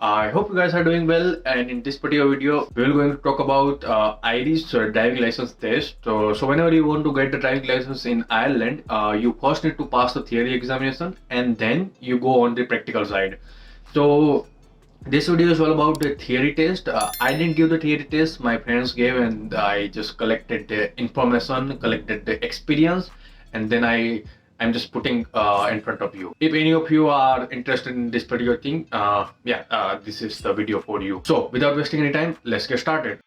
I hope you guys are doing well, and in this particular video we will going to talk about Irish driving license test. So whenever you want to get the driving license in Ireland, you first need to pass the theory examination and then you go on the practical side. So this video is all about the theory test. I didn't give the theory test, my friends gave, and I just collected the information, collected the experience, and then I'm just putting in front of you. If any of you are interested in this particular thing, this is the video for you. So without wasting any time, let's get started.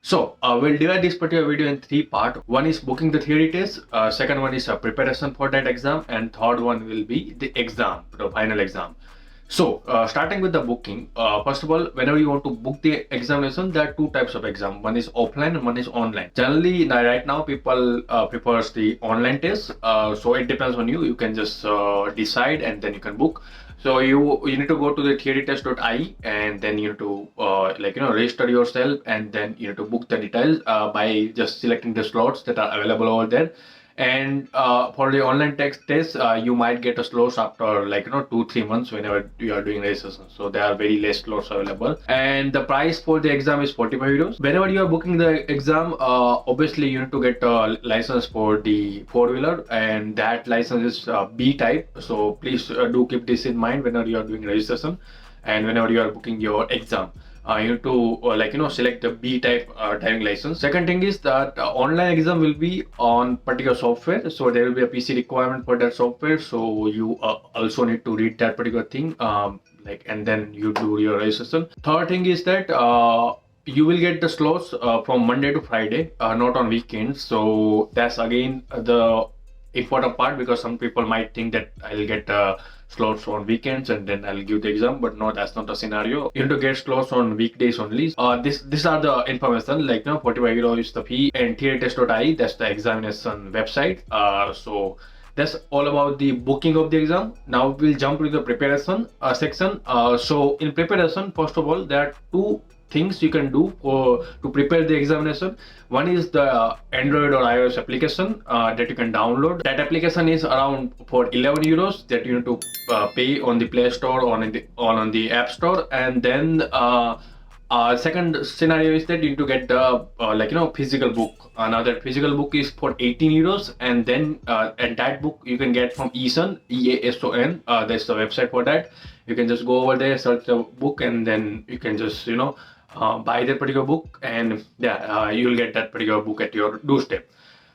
So we'll divide this particular video in three parts. One is booking the theory test, second one is preparation for that exam, and third one will be the exam, the final exam. So starting with the booking, first of all, whenever you want to book the examination, there are two types of exam. One is offline and one is online. Generally, right now people prefers the online test. So it depends on you. You can just decide and then you can book. So you need to go to the theorytest.ie and then you need to register yourself, and then you need to book the details by just selecting the slots that are available over there. And for the online test, you might get a slots after 2-3 months whenever you are doing registration. So there are very less slots available, and the price for the exam is 45 euros. Whenever you are booking the exam, obviously you need to get a license for the four-wheeler, and that license is B type. So please do keep this in mind whenever you are doing registration and whenever you are booking your exam. You need to select the B type driving license. Second thing is that online exam will be on particular software, so there will be a PC requirement for that software. So you also need to read that particular thing, and then you do your registration. Third thing is that you will get the slots from Monday to Friday, not on weekends. So that's again the important part, because some people might think that I'll get slots on weekends and then I'll give the exam, but no, that's not the scenario. You need to get slots on weekdays only. These are the information, 45 euro is the fee, and theorytest.ie, that's the examination website. So that's all about the booking of the exam. Now we'll jump to the preparation section. So in preparation, first of all, there are two things you can do to prepare the examination. One is the Android or iOS application that you can download. That application is around for 11 euros that you need to pay on the Play Store or on the App Store. And then second scenario is that you need to get the physical book. Another physical book is for 18 euros, and then and that book you can get from Eason, EASON. That's the website for that. You can just go over there, search the book, and then you can just buy that particular book, and you'll get that particular book at your doorstep.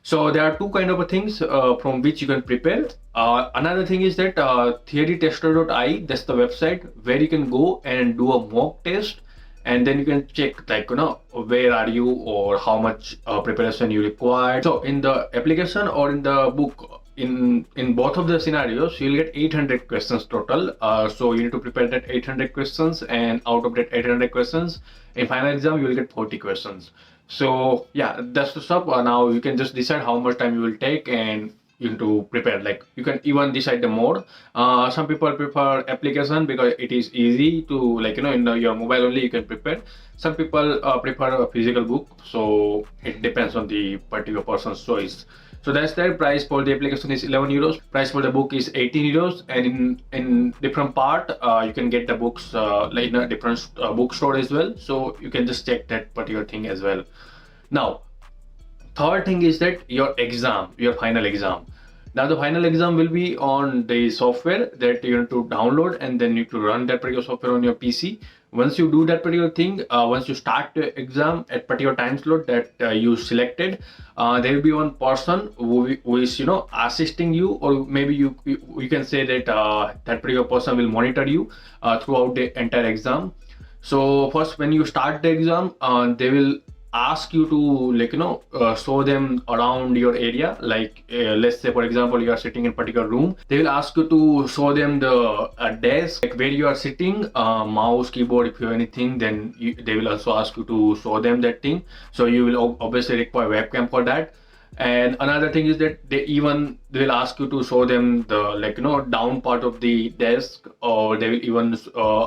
So there are two kind of things from which you can prepare. Another thing is that theorytester.ie, that's the website where you can go and do a mock test, and then you can check where are you or how much preparation you require. So in the application or in the book, in both of the scenarios, you'll get 800 questions total. So you need to prepare that 800 questions, and out of that 800 questions, in final exam you will get 40 questions. So yeah, that's the stuff. Now you can just decide how much time you will take, and you need to prepare. You can even decide the mode. Some people prefer application because it is easy to in your mobile only you can prepare. Some people prefer a physical book, so it depends on the particular person's choice. So that's the price for the application is 11 euros. Price for the book is 18 euros, and in different part you can get the books in a different bookstore as well. So you can just check that particular thing as well. Now, third thing is that your exam, your final exam. Now the final exam will be on the software that you need to download, and then you need to run that particular software on your PC. Once you do that particular thing, once you start the exam at particular time slot that you selected, there will be one person who is assisting you, or maybe you can say that that particular person will monitor you throughout the entire exam. So first, when you start the exam, they will ask you to show them around your area. Let's say for example you are sitting in particular room, they will ask you to show them the desk, where you are sitting, mouse, keyboard. If you have anything, then they will also ask you to show them that thing. So you will obviously require webcam for that. And another thing is that they'll ask you to show them the, like, down part of the desk, or they will even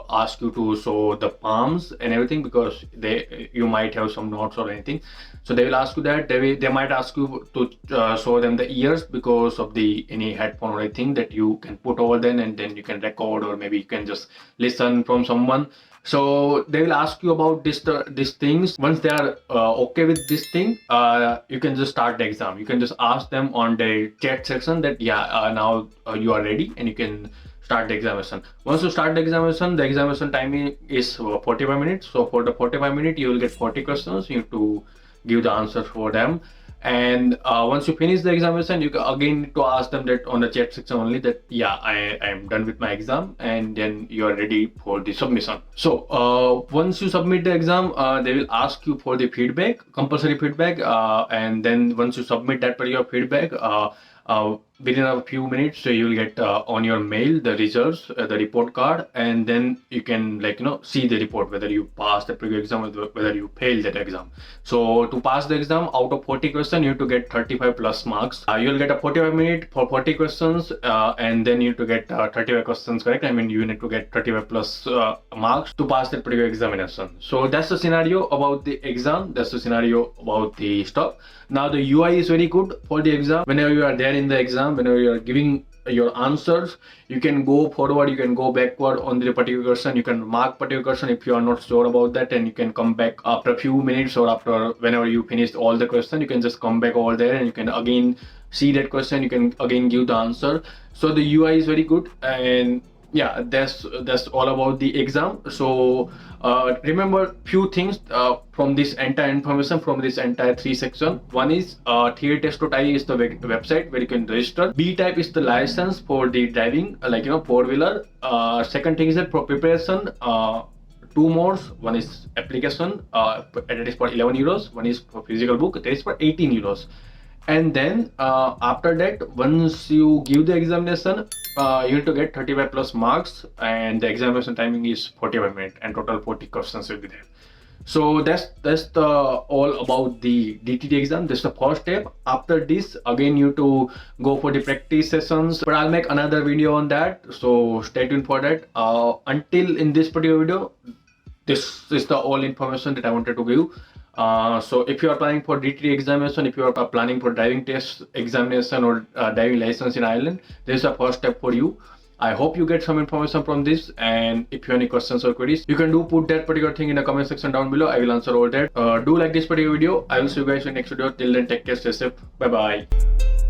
ask you to show the palms and everything, because you might have some notes or anything. So they will ask you that. They might ask you to show them the ears, because of the any headphone or anything that you can put over then, and then you can record, or maybe you can just listen from someone. So they will ask you about these things. Once they are okay with this thing, you can just start the exam. You can just ask them on the chat section that now you are ready, and you can start the examination. Once you start the examination timing is 45 minutes. So for the 45 minutes, you will get 40 questions. You have to give the answers for them. And once you finish the examination, you again need to ask them that on the chat section only that I am done with my exam, and then you are ready for the submission. So once you submit the exam, they will ask you for the feedback, compulsory feedback, and then once you submit that particular feedback, within a few minutes, so you will get on your mail the results, the report card, and then you can see the report whether you passed the previous exam or whether you failed that exam. So to pass the exam, out of 40 questions, you have to get 35 plus marks. You'll get a 45 minute for 40 questions, and then you need to get 35 questions correct. I mean, you need to get 35 plus marks to pass that particular examination. So that's the scenario about the exam. That's the scenario about the stuff. Now the UI is very good for the exam. Whenever you are there in the exam, whenever you are giving your answers, you can go forward, you can go backward on the particular question, you can mark particular question if you are not sure about that, and you can come back after a few minutes, or after whenever you finished all the question, you can just come back over there and you can again see that question, you can again give the answer. So the UI is very good, and yeah, that's all about the exam. So remember few things from this entire information, from this entire 3 section. One is theorytest.ie is the website where you can register. B type is the license for the driving, four-wheeler. Second thing is that for preparation, 2 modes. One is application, that is for 11 euros. One is for physical book, that is for 18 euros. And then after that, once you give the examination, you need to get 35 plus marks, and the examination timing is 45 minutes, and total 40 questions will be there. So that's the all about the DTD exam. This is the first step. After this, again you to go for the practice sessions, but I'll make another video on that, so stay tuned for that. Until in this particular video, this is the all information that I wanted to give. So if you are planning for DTD examination, if you are planning for driving test examination or driving license in Ireland, this is the first step for you. I hope you get some information from this, and if you have any questions or queries, you can put that particular thing in the comment section down below. I will answer all that. Do like this particular video. I will see you guys in the next video. Till then, take care, stay safe. Bye bye.